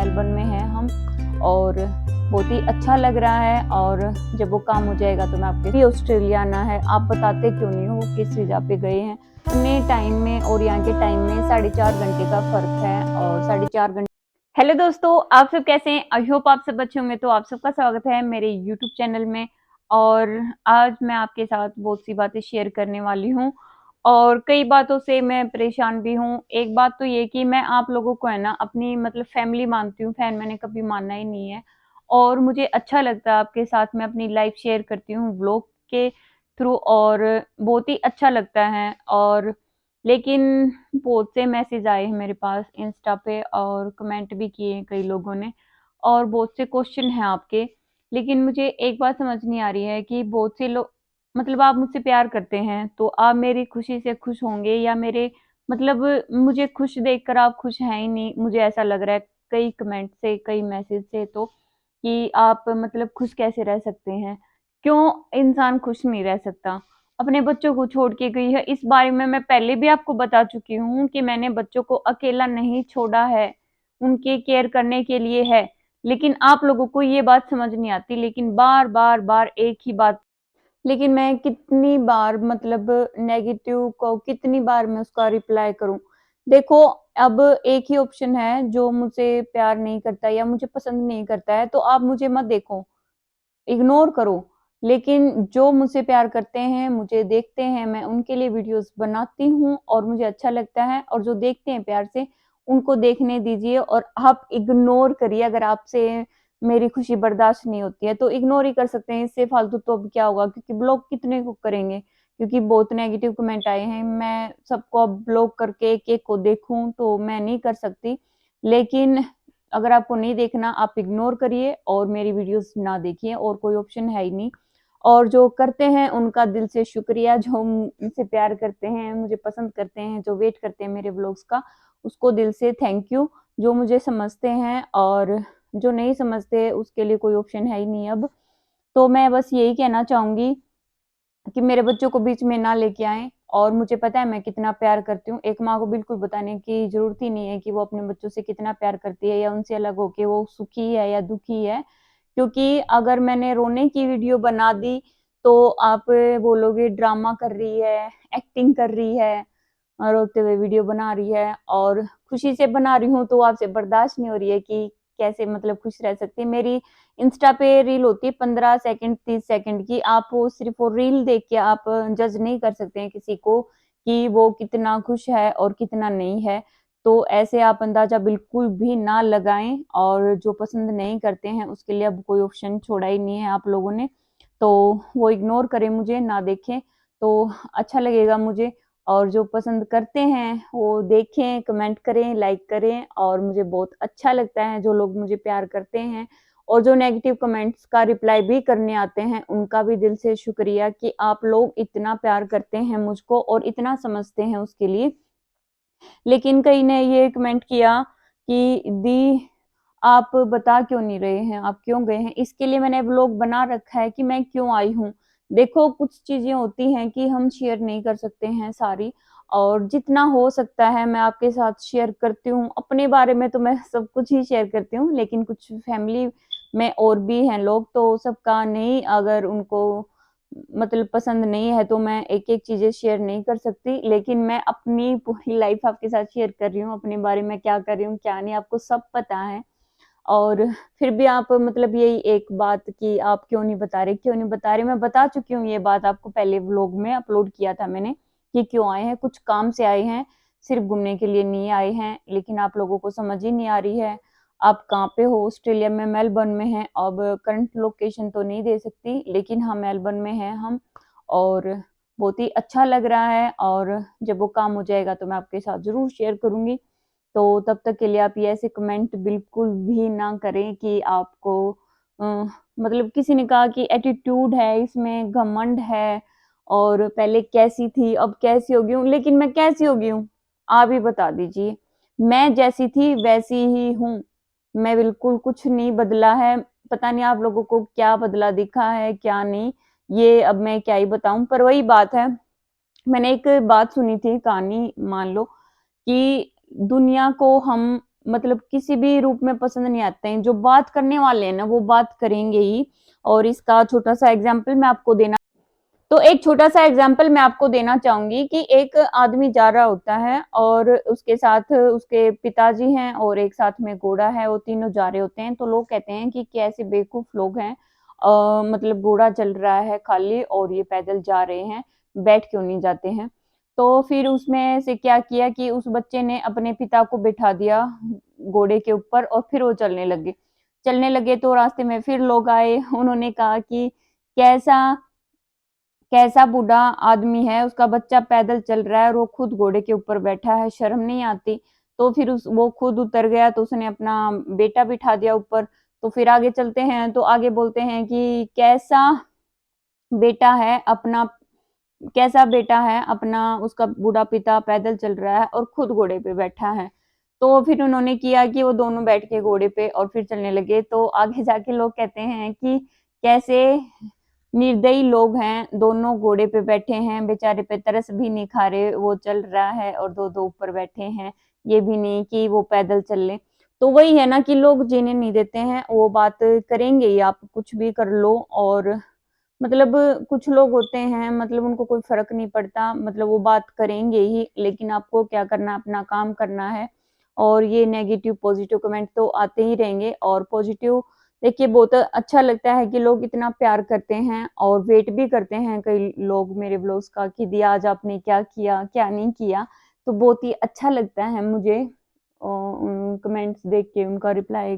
Melbourne में हैं हम, और बहुत ही अच्छा लग रहा है। और जब वो काम हो जाएगा तो मैं आपके भी ऑस्ट्रेलिया आना है। आप बताते क्यों नहीं हो किस वीज़ा पे गए हैं? अपने टाइम में और यहाँ के टाइम में 4.5 घंटे का फ़र्क है, और 4.5 घंटे। हेलो दोस्तों, आप सब कैसे हैं? आई होप आप सब अच्छे होंगे। तो आप सबका स्वागत है मेरे यूट्यूब चैनल में। और आज मैं आपके साथ बहुत सी बातें शेयर करने वाली हूँ, और कई बातों से मैं परेशान भी हूँ। एक बात तो ये कि मैं आप लोगों को है ना अपनी मतलब फैमिली मानती हूँ, फैन मैंने कभी मानना ही नहीं है। और मुझे अच्छा लगता है आपके साथ मैं अपनी लाइफ शेयर करती हूँ व्लॉग के थ्रू, और बहुत ही अच्छा लगता है। और लेकिन बहुत से मैसेज आए हैं मेरे पास इंस्टा पे, और कमेंट भी किए हैं कई लोगों ने, और बहुत से क्वेश्चन हैं आपके। लेकिन मुझे एक बात समझ नहीं आ रही है कि बहुत से लोग मतलब आप मुझसे प्यार करते हैं तो आप मेरी खुशी से खुश होंगे, या मेरे मतलब मुझे खुश देखकर आप खुश हैं ही नहीं। मुझे ऐसा लग रहा है कई कमेंट से, कई मैसेज से, तो कि आप मतलब खुश कैसे रह सकते हैं? क्यों इंसान खुश नहीं रह सकता? अपने बच्चों को छोड़ के गई है। इस बारे में मैं पहले भी आपको बता चुकी हूँ कि मैंने बच्चों को अकेला नहीं छोड़ा है, उनकी केयर करने के लिए है। लेकिन आप लोगों को ये बात समझ नहीं आती, लेकिन बार एक ही बात। लेकिन मैं कितनी बार मतलब नेगेटिव को कितनी बार मैं उसका रिप्लाई करूं? देखो, अब एक ही ऑप्शन है, जो मुझे प्यार नहीं करता या मुझे पसंद नहीं करता है तो आप मुझे मत देखो, इग्नोर करो। लेकिन जो मुझसे प्यार करते हैं, मुझे देखते हैं, मैं उनके लिए वीडियोस बनाती हूँ और मुझे अच्छा लगता है, और जो देखते हैं प्यार से उनको देखने दीजिए। और आप इग्नोर करिए। अगर आपसे मेरी खुशी बर्दाश्त नहीं होती है तो इग्नोर ही कर सकते हैं। इससे फालतू तो अब क्या होगा, क्योंकि ब्लॉक कितने को करेंगे? क्योंकि बहुत नेगेटिव कमेंट आए हैं, मैं सबको अब ब्लॉक करके एक एक को देखूं तो मैं नहीं कर सकती। लेकिन अगर आपको नहीं देखना, आप इग्नोर करिए और मेरी वीडियोस ना देखिए, और कोई ऑप्शन है ही नहीं। और जो करते हैं उनका दिल से शुक्रिया, जो मुझसे प्यार करते हैं, मुझे पसंद करते हैं, जो वेट करते हैं मेरे व्लॉग्स का, उसको दिल से थैंक यू। जो मुझे समझते हैं, और जो नहीं समझते उसके लिए कोई ऑप्शन है ही नहीं अब। तो मैं बस यही कहना चाहूंगी कि मेरे बच्चों को बीच में ना लेके आएँ, और मुझे पता है मैं कितना प्यार करती हूँ। एक माँ को बिल्कुल बताने की ज़रूरत ही नहीं है कि वो अपने बच्चों से कितना प्यार करती है, या उनसे अलग होके वो सुखी है या दुखी है। क्योंकि अगर मैंने रोने की वीडियो बना दी तो आप बोलोगे ड्रामा कर रही है, एक्टिंग कर रही है, रोते हुए वीडियो बना रही है। और खुशी से बना रही हूँ तो आपसे बर्दाश्त नहीं हो रही है कि कैसे मतलब खुश रह सकती है। मेरी इंस्टा पे रील होती है 15 सेकंड 30 सेकंड की। आप वो सिर्फ वो रील देख के आप जज नहीं कर सकते हैं किसी को कि वो कितना खुश है और कितना नहीं है। तो ऐसे आप अंदाजा बिल्कुल भी ना लगाएं, और जो पसंद नहीं करते हैं उसके लिए अब कोई ऑप्शन छोड़ा ही नहीं है आप लोगों ने। तो वो इग्नोर करें, मुझे ना देखें तो अच्छा लगेगा मुझे। और जो पसंद करते हैं वो देखें, कमेंट करें, लाइक करें, और मुझे बहुत अच्छा लगता है जो लोग मुझे प्यार करते हैं। और जो नेगेटिव कमेंट्स का रिप्लाई भी करने आते हैं उनका भी दिल से शुक्रिया कि आप लोग इतना प्यार करते हैं मुझको और इतना समझते हैं उसके लिए। लेकिन कई ने ये कमेंट किया कि दी आप बता क्यों नहीं रहे हैं, आप क्यों गए हैं? इसके लिए मैंने व्लॉग बना रखा है कि मैं क्यों आई हूँ। देखो, कुछ चीजें होती हैं कि हम शेयर नहीं कर सकते हैं सारी, और जितना हो सकता है मैं आपके साथ शेयर करती हूँ। अपने बारे में तो मैं सब कुछ ही शेयर करती हूँ, लेकिन कुछ फैमिली में और भी हैं लोग, तो सबका नहीं, अगर उनको मतलब पसंद नहीं है तो मैं एक एक चीजें शेयर नहीं कर सकती। लेकिन मैं अपनी पूरी लाइफ आपके साथ शेयर कर रही हूँ, अपने बारे में क्या कर रही हूँ क्या नहीं, आपको सब पता है। और फिर भी आप मतलब यही एक बात कि आप क्यों नहीं बता रहे, क्यों नहीं बता रहे? मैं बता चुकी हूँ ये बात आपको, पहले व्लॉग में अपलोड किया था मैंने कि क्यों आए हैं। कुछ काम से आए हैं, सिर्फ घूमने के लिए नहीं आए हैं। लेकिन आप लोगों को समझ ही नहीं आ रही है। आप कहाँ पे हो? ऑस्ट्रेलिया में मेलबर्न में हैं। अब करंट लोकेशन तो नहीं दे सकती, लेकिन हाँ मेलबर्न में हैं हम, और बहुत ही अच्छा लग रहा है। और जब वो काम हो जाएगा तो मैं आपके साथ जरूर शेयर करूंगी। तो तब तक के लिए आप ये ऐसे कमेंट बिल्कुल भी ना करें कि आपको मतलब किसी ने कहा कि एटीट्यूड है इसमें, घमंड है, और पहले कैसी थी अब कैसी हो गई हूँ। लेकिन मैं कैसी हो गई हूँ आप ही बता दीजिए। मैं जैसी थी वैसी ही हूँ, मैं बिल्कुल कुछ नहीं बदला है। पता नहीं आप लोगों को क्या बदला दिखा है क्या नहीं, ये अब मैं क्या ही बताऊं। पर वही बात है, मैंने एक बात सुनी थी, कहानी मान लो, कि दुनिया को हम मतलब किसी भी रूप में पसंद नहीं आते हैं। जो बात करने वाले हैं ना वो बात करेंगे ही। और इसका छोटा सा एग्जाम्पल मैं आपको देना तो एक छोटा सा एग्जाम्पल मैं आपको देना चाहूंगी कि एक आदमी जा रहा होता है और उसके साथ उसके पिताजी हैं और एक साथ में घोड़ा है, वो तीनों जा रहे होते हैं। तो लोग कहते हैं कि कैसे बेवकूफ लोग हैं, मतलब घोड़ा चल रहा है खाली और ये पैदल जा रहे हैं, बैठ क्यों नहीं जाते हैं। तो फिर उसमें से क्या किया कि उस बच्चे ने अपने पिता को बिठा दिया घोड़े के ऊपर और फिर वो चलने लगे। तो रास्ते में फिर लोग आए, उन्होंने कहा कि कैसा कैसा बूढ़ा आदमी है, उसका बच्चा पैदल चल रहा है और वो खुद घोड़े के ऊपर बैठा है, शर्म नहीं आती। तो फिर वो खुद उतर गया तो उसने अपना बेटा बिठा दिया ऊपर। तो फिर आगे चलते हैं तो आगे बोलते हैं कि बेटा है अपना कैसा बेटा है अपना, उसका बूढ़ा पिता पैदल चल रहा है और खुद घोड़े पे बैठा है। तो फिर उन्होंने किया कि वो दोनों बैठ के घोड़े पे और फिर चलने लगे। तो आगे जाके लोग कहते हैं कि कैसे निर्दयी लोग हैं, दोनों घोड़े पे बैठे हैं, बेचारे पे तरस भी नहीं खा रहे, वो चल रहा है और दो दो ऊपर बैठे हैं, ये भी नहीं कि वो पैदल चल ले। तो वही है ना कि लोग जीने नहीं देते हैं, वो बात करेंगे ही, आप कुछ भी कर लो। और मतलब कुछ लोग होते हैं, मतलब उनको कोई फर्क नहीं पड़ता, मतलब वो बात करेंगे ही, लेकिन आपको क्या करना, अपना काम करना है। और ये नेगेटिव पॉजिटिव कमेंट तो आते ही रहेंगे। और पॉजिटिव देखिए बहुत अच्छा लगता है कि लोग इतना प्यार करते हैं और वेट भी करते हैं कई लोग मेरे ब्लॉग्स का कि दी आज आपने क्या किया क्या नहीं किया। तो बहुत ही अच्छा लगता है मुझे कमेंट्स देख के उनका रिप्लाई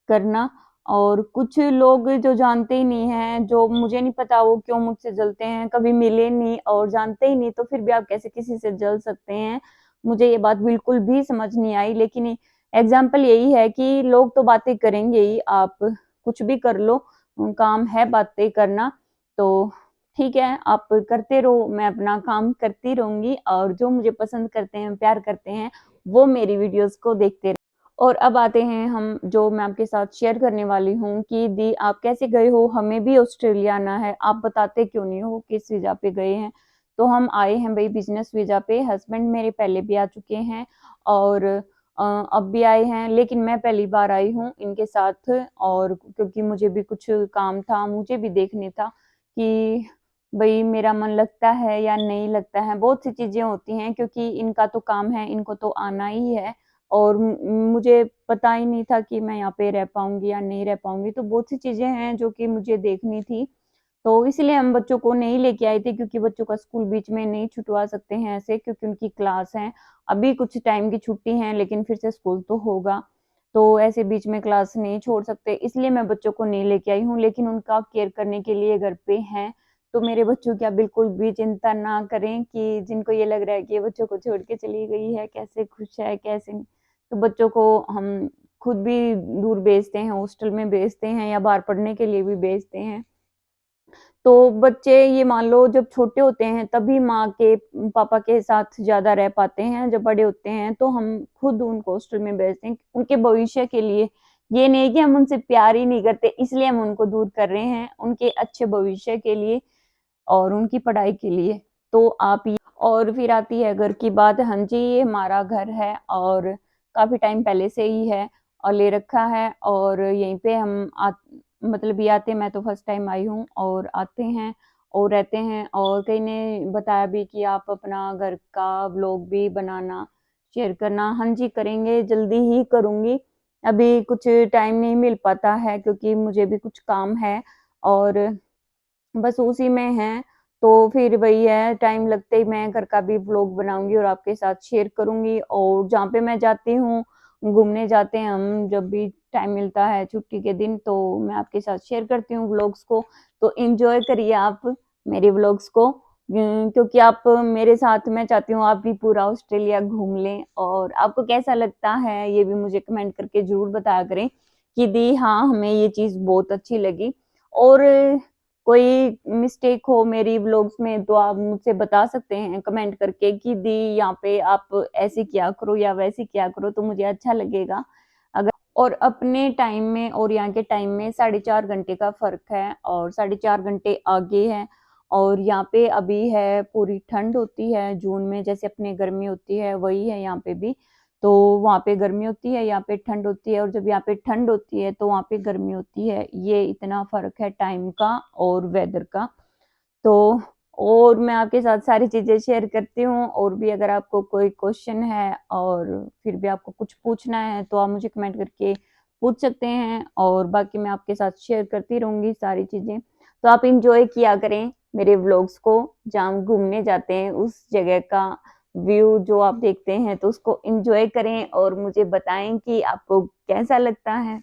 करना। और कुछ लोग जो जानते ही नहीं हैं, जो मुझे नहीं पता वो क्यों मुझसे जलते हैं, कभी मिले नहीं और जानते ही नहीं, तो फिर भी आप कैसे किसी से जल सकते हैं, मुझे ये बात बिल्कुल भी समझ नहीं आई। लेकिन एग्जाम्पल यही है कि लोग तो बातें करेंगे ही, आप कुछ भी कर लो, काम है बातें करना। तो ठीक है, आप करते रहो, मैं अपना काम करती रहूंगी और जो मुझे पसंद करते हैं प्यार करते हैं वो मेरी वीडियोस को देखते रहे। और अब आते हैं हम जो मैं आपके साथ शेयर करने वाली हूँ कि दी आप कैसे गए हो, हमें भी ऑस्ट्रेलिया आना है, आप बताते क्यों नहीं हो किस वीजा पे गए हैं। तो हम आए हैं भाई बिजनेस वीजा पे, हस्बैंड मेरे पहले भी आ चुके हैं और अब भी आए हैं, लेकिन मैं पहली बार आई हूँ इनके साथ। और क्योंकि मुझे भी कुछ काम था, मुझे भी देखने था कि भाई मेरा मन लगता है या नहीं लगता है, बहुत सी चीजें होती हैं क्योंकि इनका तो काम है, इनको तो आना ही है। और मुझे पता ही नहीं था कि मैं यहाँ पे रह पाऊंगी या नहीं रह पाऊंगी, तो बहुत सी चीजें हैं जो कि मुझे देखनी थी। तो इसलिए हम बच्चों को नहीं लेके आए थे, क्योंकि बच्चों का स्कूल बीच में नहीं छुटवा सकते हैं ऐसे, क्योंकि उनकी क्लास है, अभी कुछ टाइम की छुट्टी है लेकिन फिर से स्कूल तो होगा। तो ऐसे बीच में क्लास नहीं छोड़ सकते, इसलिए मैं बच्चों को नहीं लेके आई हूँ, लेकिन उनका केयर करने के लिए घर पे हैं। तो मेरे बच्चों की आप बिल्कुल भी चिंता ना करें कि जिनको ये लग रहा है कि ये बच्चों को छोड़ के चली गई है, कैसे खुश है कैसे नहीं। तो बच्चों को हम खुद भी दूर भेजते हैं, हॉस्टल में भेजते हैं या बाहर पढ़ने के लिए भी भेजते हैं। तो बच्चे ये मान लो जब छोटे होते हैं तभी माँ के पापा के साथ ज्यादा रह पाते हैं, जब बड़े होते हैं तो हम खुद उनको हॉस्टल में भेजते हैं उनके भविष्य के लिए। ये नहीं कि हम उनसे प्यार ही नहीं करते इसलिए हम उनको दूर कर रहे हैं, उनके अच्छे भविष्य के लिए और उनकी पढ़ाई के लिए। तो आप ये और फिर आती है घर की बात। हाँ जी, ये हमारा घर है और काफी टाइम पहले से ही है और ले रखा है, और यहीं पे मतलब ये आते, मैं तो फर्स्ट टाइम आई हूँ और आते हैं और रहते हैं। और कई ने बताया भी कि आप अपना घर का व्लॉग भी बनाना, शेयर करना। हाँ जी करेंगे, जल्दी ही करूंगी। अभी कुछ टाइम नहीं मिल पाता है क्योंकि मुझे भी कुछ काम है और बस उसी में है। तो फिर वही है, टाइम लगते ही मैं घर का भी व्लॉग बनाऊंगी और आपके साथ शेयर करूंगी। और जहाँ पे मैं जाती हूँ, घूमने जाते हैं हम, जब भी टाइम मिलता है छुट्टी के दिन, तो मैं आपके साथ शेयर करती हूँ व्लॉग्स को। तो एंजॉय करिए आप मेरे व्लॉग्स को, क्योंकि आप मेरे साथ, मैं चाहती हूँ आप भी पूरा ऑस्ट्रेलिया घूम लें। और आपको कैसा लगता है ये भी मुझे कमेंट करके जरूर बताया करें कि दी हाँ हमें ये चीज बहुत अच्छी लगी। और कोई मिस्टेक हो मेरी व्लॉग्स में तो आप मुझसे बता सकते हैं कमेंट करके कि दी यहाँ पे आप ऐसे किया करो या वैसे किया करो, तो मुझे अच्छा लगेगा अगर। और अपने टाइम में और यहाँ के टाइम में 4.5 घंटे का फर्क है और 4.5 घंटे आगे है। और यहाँ पे अभी है पूरी ठंड होती है जून में, जैसे अपने गर्मी होती है वही है यहाँ पे भी। तो वहाँ पे गर्मी होती है, यहाँ पे ठंड होती है, और जब यहाँ पे ठंड होती है तो वहाँ पे गर्मी होती है। ये इतना फ़र्क है टाइम का और वेदर का। तो और मैं आपके साथ सारी चीज़ें शेयर करती हूँ, और भी अगर आपको कोई क्वेश्चन है और फिर भी आपको कुछ पूछना है तो आप मुझे कमेंट करके पूछ सकते हैं, और बाकी मैं आपके साथ शेयर करती रहूँगी सारी चीज़ें। तो आप एन्जॉय किया करें मेरे व्लॉग्स को, जहाँ हम घूमने जाते हैं उस जगह का व्यू जो आप देखते हैं तो उसको एन्जॉय करें और मुझे बताएँ कि आपको कैसा लगता है।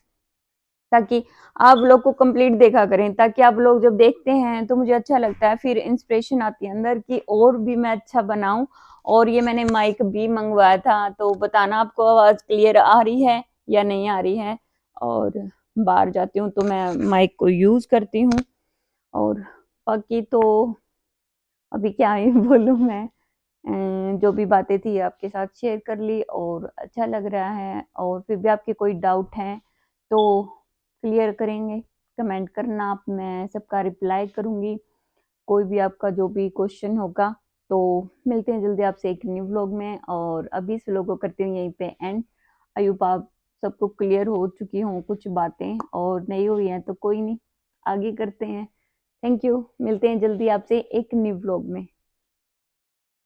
ताकि आप लोग को कंप्लीट देखा करें, ताकि आप लोग जब देखते हैं तो मुझे अच्छा लगता है, फिर इंस्पिरेशन आती है अंदर की और भी मैं अच्छा बनाऊं। और ये मैंने माइक भी मंगवाया था, तो बताना आपको आवाज क्लियर आ रही है या नहीं आ रही है। और बाहर जाती हूँ तो मैं माइक को यूज करती हूँ। और बाकी तो अभी क्या ही बोलूँ मैं, जो भी बातें थी आपके साथ शेयर कर ली और अच्छा लग रहा है। और फिर भी आपके कोई डाउट हैं तो क्लियर करेंगे, कमेंट करना आप, मैं सबका रिप्लाई करूँगी। कोई भी आपका जो भी क्वेश्चन होगा, तो मिलते हैं जल्दी आपसे एक न्यू व्लॉग में। और अभी इस व्लॉग को करती हूँ यहीं पे एंड। आई होप आप सबको क्लियर हो चुकी हों कुछ बातें, और नहीं हुई हैं तो कोई नहीं, आगे करते हैं। थैंक यू, मिलते हैं जल्दी आपसे एक न्यू व्लॉग में।